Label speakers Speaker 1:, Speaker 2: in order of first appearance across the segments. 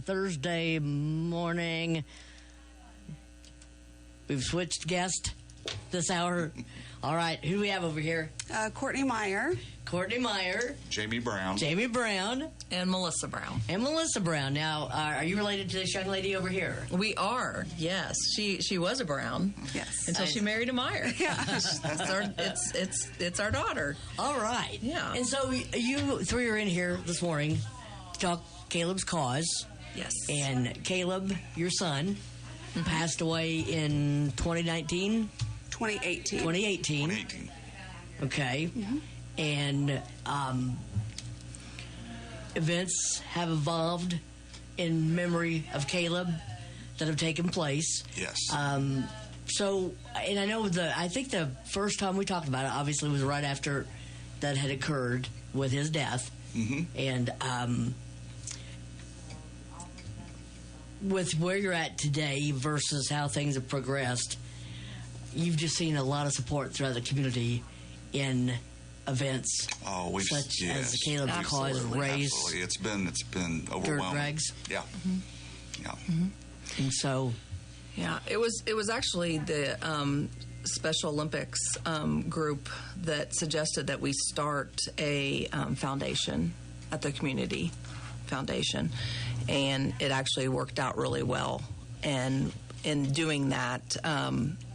Speaker 1: Thursday morning. We've switched guest this hour. All right, who do we have over here?
Speaker 2: Courtney Meyer.
Speaker 1: Courtney Meyer.
Speaker 3: Jamie Brown.
Speaker 1: Jamie Brown.
Speaker 4: And Melissa Brown.
Speaker 1: And Melissa Brown. Now, are you related to this young lady over here?
Speaker 4: We are, yes. She was a Brown.
Speaker 2: Yes.
Speaker 4: Until she married a Meyer.
Speaker 2: Yeah.
Speaker 4: It's our daughter.
Speaker 1: All right.
Speaker 4: Yeah.
Speaker 1: And so you three are in here this morning to talk Caleb's cause.
Speaker 4: Yes.
Speaker 1: And Caleb, your son, passed away in 2019?
Speaker 2: 2018.
Speaker 1: 2018. Okay.
Speaker 2: Mm-hmm.
Speaker 1: And events have evolved in memory of Caleb that have taken place.
Speaker 3: Yes.
Speaker 1: So, and I think the first time we talked about it, obviously, was right after that had occurred with his death.
Speaker 3: Mm-hmm.
Speaker 1: And with where you're at today versus how things have progressed, you've just seen a lot of support throughout the community in events such as the Caleb's Cause race.
Speaker 3: Absolutely. It's been overwhelming.
Speaker 1: Dirt Rags.
Speaker 3: Yeah.
Speaker 4: Mm-hmm.
Speaker 3: Yeah.
Speaker 1: Mm-hmm. And so,
Speaker 4: yeah, it was actually the Special Olympics group that suggested that we start a foundation at the community foundation, and it actually worked out really well. And in doing that,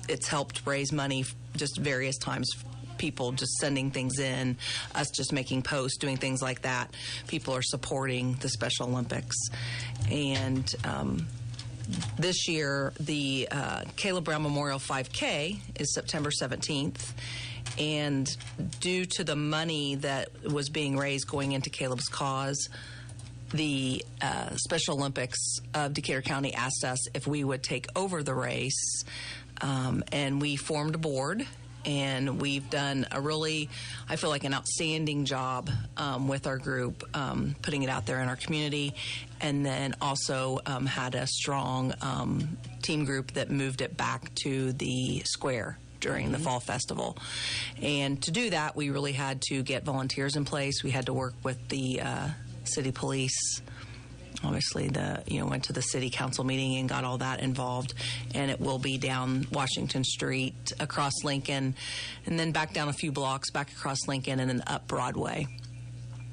Speaker 4: it's helped raise money just various times. People just sending things in, us just making posts, doing things like that. People are supporting the Special Olympics. And this year, the Caleb Brown Memorial 5K is September 17th. And due to the money that was being raised going into Caleb's cause, the Special Olympics of Decatur County asked us if we would take over the race. And we formed a board. And we've done a really, I feel like, an outstanding job with our group, putting it out there in our community, and then also had a strong team group that moved it back to the square during the fall festival. And to do that, we really had to get volunteers in place. We had to work with the city police. Obviously, went to the city council meeting and got all that involved, and it will be down Washington Street, across Lincoln, and then back down a few blocks, back across Lincoln, and then up Broadway.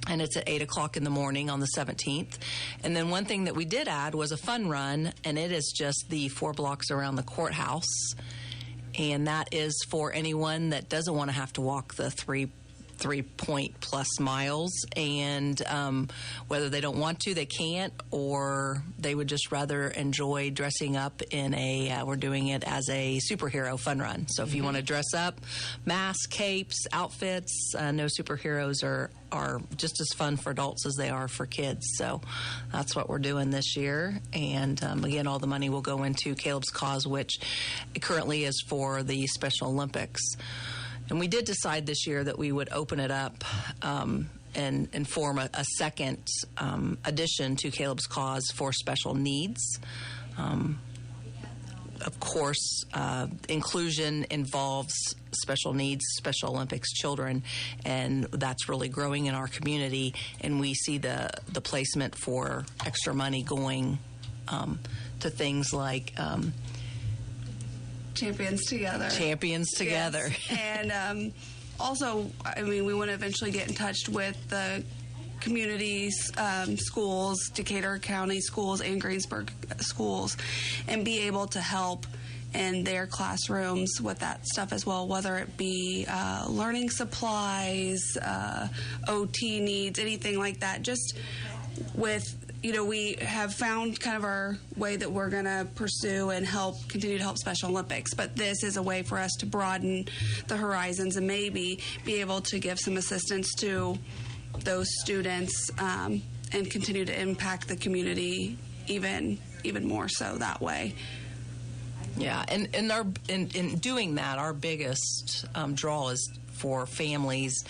Speaker 4: And it's at 8 o'clock in the morning on the 17th. And then one thing that we did add was a fun run, and it is just the 4 blocks around the courthouse, and that is for anyone that doesn't want to have to walk the 3-point-plus miles, and whether they don't want to, they can't, or they would just rather enjoy dressing up in we're doing it as a superhero fun run. So if you want to dress up, masks, capes, outfits, no superheroes are just as fun for adults as they are for kids. So that's what we're doing this year. And again, all the money will go into Caleb's Cause, which currently is for the Special Olympics. And we did decide this year that we would open it up and form a second addition to Caleb's Cause for special needs. Of course, inclusion involves special needs, Special Olympics children, and that's really growing in our community. And we see the placement for extra money going to things like
Speaker 2: Champions Together.
Speaker 4: Yes.
Speaker 2: And also, we want to eventually get in touch with the communities, schools, Decatur County schools and Greensburg schools, and be able to help in their classrooms with that stuff as well, whether it be learning supplies, OT needs, anything like that. Just with, we have found kind of our way that we're going to pursue and continue to help Special Olympics. But this is a way for us to broaden the horizons and maybe be able to give some assistance to those students and continue to impact the community even more so that way.
Speaker 4: Yeah, and in doing that, our biggest draw is for families,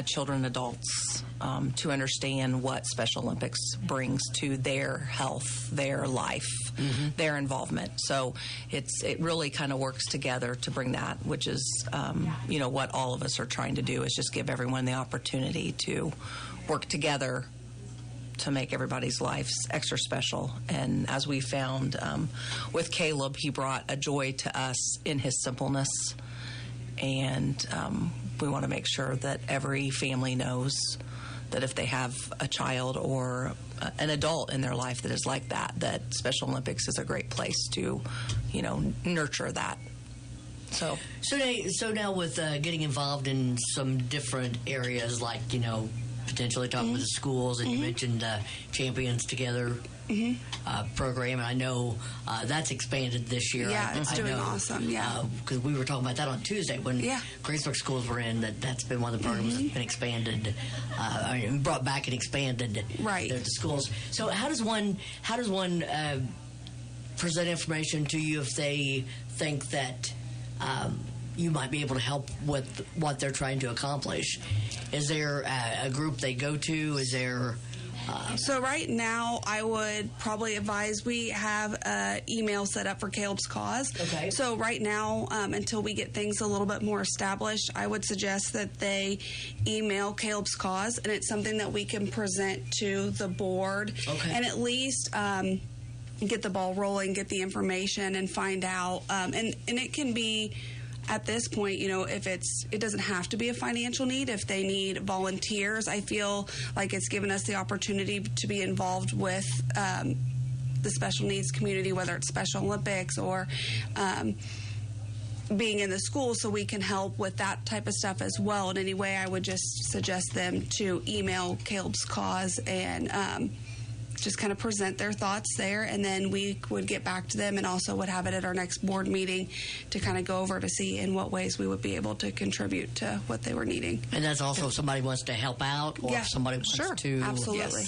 Speaker 4: children, adults, to understand what Special Olympics brings to their health, their life, their involvement. So it really kind of works together to bring that, which is what all of us are trying to do, is just give everyone the opportunity to work together to make everybody's lives extra special. And as we found with Caleb, he brought a joy to us in his simpleness. And we want to make sure that every family knows that if they have a child or an adult in their life that is like that, that Special Olympics is a great place to, nurture that. So
Speaker 1: now with getting involved in some different areas, like, potentially talking with the schools, and you mentioned Champions Together program, and I know that's expanded this year.
Speaker 2: Yeah, it's doing awesome, yeah.
Speaker 1: Because we were talking about that on Tuesday when Graceburg schools were in, that's been one of the programs that's been expanded, brought back and expanded to schools. So how does one present information to you if they think that you might be able to help with what they're trying to accomplish? Is there a group they go to? Is there...
Speaker 2: So right now, I would probably advise we have an email set up for Caleb's Cause.
Speaker 1: Okay.
Speaker 2: So right now, until we get things a little bit more established, I would suggest that they email Caleb's Cause, and it's something that we can present to the board.
Speaker 1: Okay.
Speaker 2: And at least... get the ball rolling, get the information, and find out. And it can be, at this point, if it doesn't have to be a financial need. If they need volunteers, I feel like it's given us the opportunity to be involved with the special needs community, whether it's Special Olympics or being in the school, so we can help with that type of stuff as well. In any way, I would just suggest them to email Caleb's Cause and just kind of present their thoughts there, and then we would get back to them and also would have it at our next board meeting to kind of go over to see in what ways we would be able to contribute to what they were needing.
Speaker 1: And that's also if somebody wants to help out, or if somebody wants to
Speaker 2: absolutely.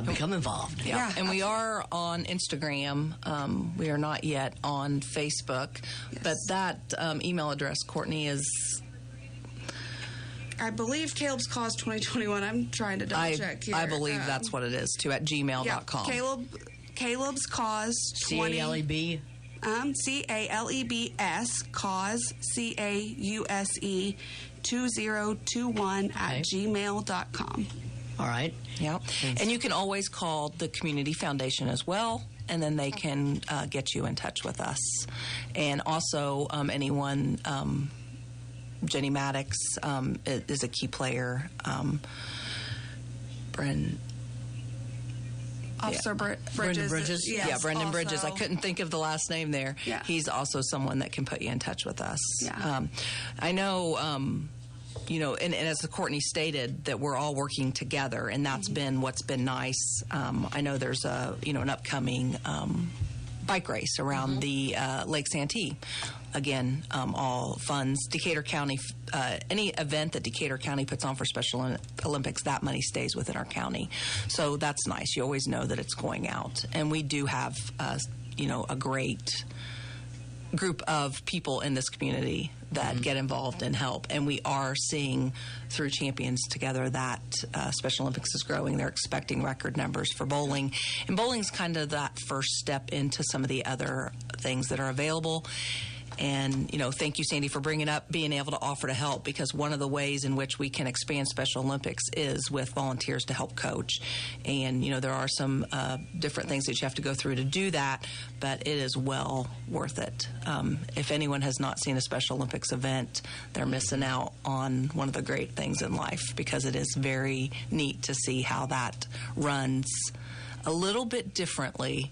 Speaker 1: Become involved.
Speaker 4: Yeah. And we are on Instagram. We are not yet on Facebook. But that email address, Courtney, is...
Speaker 2: I believe Caleb's Cause 2021. I'm trying to double check here.
Speaker 4: I believe that's what it is, too, at gmail.com.
Speaker 2: Caleb's Cause 20...
Speaker 1: CALEB?
Speaker 2: CALEBS, Cause, CAUSE, 2021 at gmail.com.
Speaker 1: All right.
Speaker 4: Yeah. And you can always call the Community Foundation as well, and then they can get you in touch with us. And also, anyone... Jenny Maddox is a key player.
Speaker 2: Officer Bridges.
Speaker 1: Brendan Bridges?
Speaker 2: Yes,
Speaker 4: Brendan
Speaker 2: also.
Speaker 4: Bridges. I couldn't think of the last name there.
Speaker 2: Yeah.
Speaker 4: He's also someone that can put you in touch with us.
Speaker 2: Yeah.
Speaker 4: I know, and as Courtney stated, that we're all working together, and that's been what's been nice. I know there's an upcoming bike race around the Lake Santee. Again, all funds, Decatur County, any event that Decatur County puts on for Special Olympics, that money stays within our county. So that's nice. You always know that it's going out. And we do have, a great group of people in this community that get involved and help. And we are seeing through Champions Together that Special Olympics is growing. They're expecting record numbers for bowling. And bowling's kind of that first step into some of the other things that are available. And, thank you, Sandy, for bringing up being able to offer to help, because one of the ways in which we can expand Special Olympics is with volunteers to help coach. And, there are some different things that you have to go through to do that, but it is well worth it. If anyone has not seen a Special Olympics event, they're missing out on one of the great things in life, because it is very neat to see how that runs a little bit differently,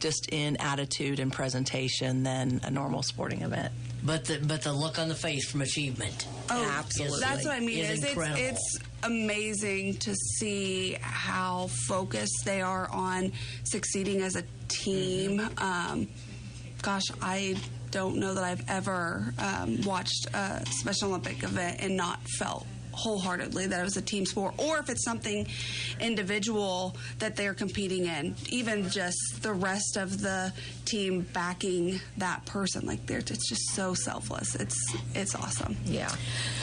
Speaker 4: just in attitude and presentation, than a normal sporting event.
Speaker 1: But the look on the face from achievement.
Speaker 2: Oh,
Speaker 4: absolutely.
Speaker 2: That's what I mean.
Speaker 1: It's
Speaker 2: amazing to see how focused they are on succeeding as a team. I don't know that I've ever watched a Special Olympic event and not felt wholeheartedly that it was a team sport, or if it's something individual that they're competing in, even just the rest of the team backing that person. It's just so selfless. It's awesome.
Speaker 4: Yeah.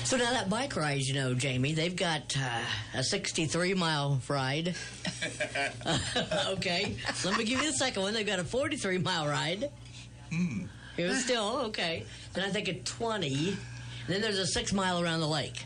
Speaker 1: So now that bike ride, Jamie, they've got a 63-mile ride. Okay. Let me give you the second one. They've got a 43-mile ride. It was still okay. Then I think a 20. Then there's a 6-mile around the lake.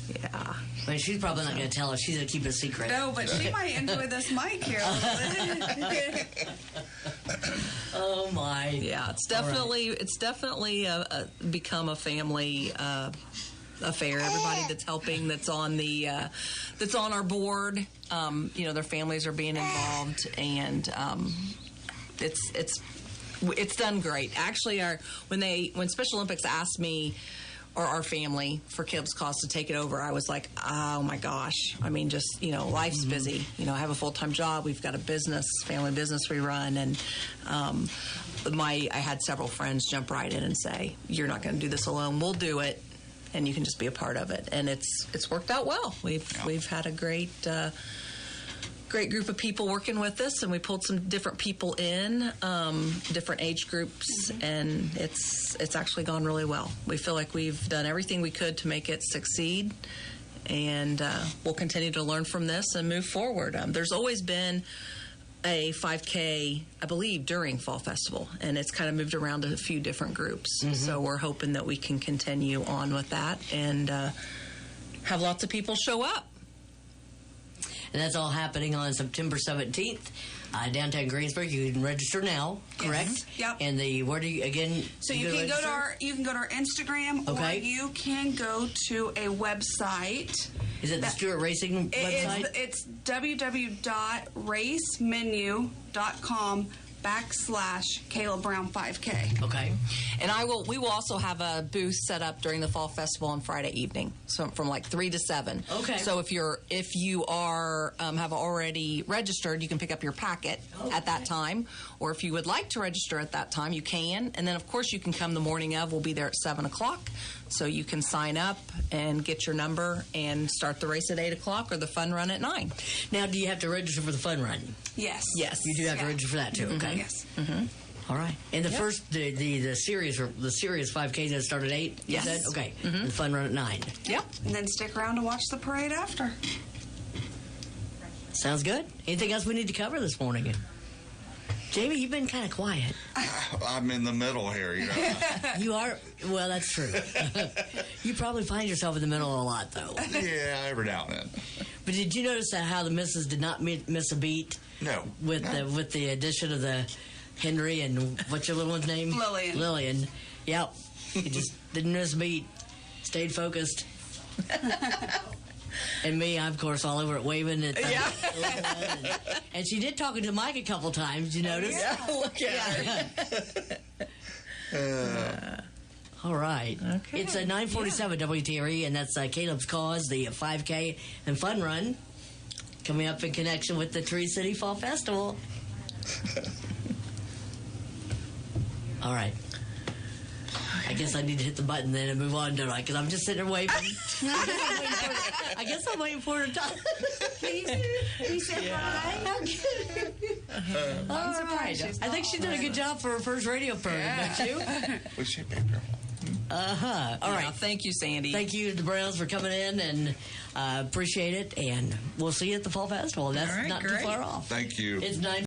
Speaker 4: Yeah.
Speaker 1: I mean, she's probably not going to tell us. She's going to keep it a secret.
Speaker 2: No, but she might enjoy this mic here a little bit.
Speaker 1: Oh my!
Speaker 4: Yeah, it's definitely become a family affair. Everybody that's helping, that's on our board, their families are being involved, and it's done great. Actually, when Special Olympics asked me or our family for Caleb's cause to take it over, I was like, oh my gosh. I mean, just, life's busy. I have a full-time job. We've got a family business we run. And I had several friends jump right in and say, you're not going to do this alone. We'll do it. And you can just be a part of it. And it's worked out well. We've had a great group of people working with us, and we pulled some different people in, different age groups, and it's actually gone really well. We feel like we've done everything we could to make it succeed, and we'll continue to learn from this and move forward. There's always been a 5K, I believe, during Fall Festival, and it's kind of moved around to a few different groups. Mm-hmm. So we're hoping that we can continue on with that and have lots of people show up.
Speaker 1: And that's all happening on September 17th, downtown Greensburg. You can register now, correct?
Speaker 2: Yes. Yep.
Speaker 1: And where do you, again?
Speaker 2: So you can go to our Instagram,
Speaker 1: okay,
Speaker 2: or you can go to a website.
Speaker 1: Is it the Stewart Racing website?
Speaker 2: It's www.racemenu.com/Caleb Brown 5K.
Speaker 1: Okay.
Speaker 4: And we will also have a booth set up during the Fall Festival on Friday evening, so from like 3 to 7.
Speaker 1: Okay.
Speaker 4: So if you are have already registered, you can pick up your packet at that time, or if you would like to register at that time, you can. And then of course you can come the morning of. We'll be there at 7 o'clock, so you can sign up and get your number and start the race at 8 o'clock or the fun run at 9.
Speaker 1: Now, do you have to register for the fun run?
Speaker 2: Yes.
Speaker 4: Yes.
Speaker 1: You do have to register for that too.
Speaker 4: Mm-hmm.
Speaker 1: Okay.
Speaker 2: Yes.
Speaker 4: Mm-hmm.
Speaker 1: All right. And the series 5Ks that start at 8.
Speaker 4: Yes.
Speaker 1: You said? Okay.
Speaker 4: Mm-hmm.
Speaker 1: The fun run at 9.
Speaker 4: Yep.
Speaker 2: And then stick around to watch the parade after.
Speaker 1: Sounds good. Anything else we need to cover this morning? Jamie, you've been kind of quiet.
Speaker 3: I'm in the middle here,
Speaker 1: You are? Well, that's true. You probably find yourself in the middle a lot, though.
Speaker 3: Yeah, every now and then.
Speaker 1: But did you notice how the missus did not miss a beat?
Speaker 3: No.
Speaker 1: With the addition of the Henry and what's your little one's name? Lillian. Yep. He just didn't miss a beat. Stayed focused. And me, I'm, of course, all over it waving at and she did talk to Mike a couple times, you notice?
Speaker 4: Yeah, look at
Speaker 1: her. All right. Okay. It's 9:47 WTRE, and that's Caleb's Cause, the 5K and Fun Run, coming up in connection with the Tree City Fall Festival. All right. I guess I need to hit the button then and move on, don't I? Because I'm just sitting there waving. I guess I'm waiting for her to talk.
Speaker 2: Can you say hi?
Speaker 1: I'm surprised. I think she did a good job for her first radio program, don't you?
Speaker 3: What's she, big girl?
Speaker 1: All right.
Speaker 4: Thank you, Sandy.
Speaker 1: Thank you to the Browns for coming in, and appreciate it. And we'll see you at the Fall Festival. That's not too far off.
Speaker 3: Thank you.
Speaker 1: It's 9.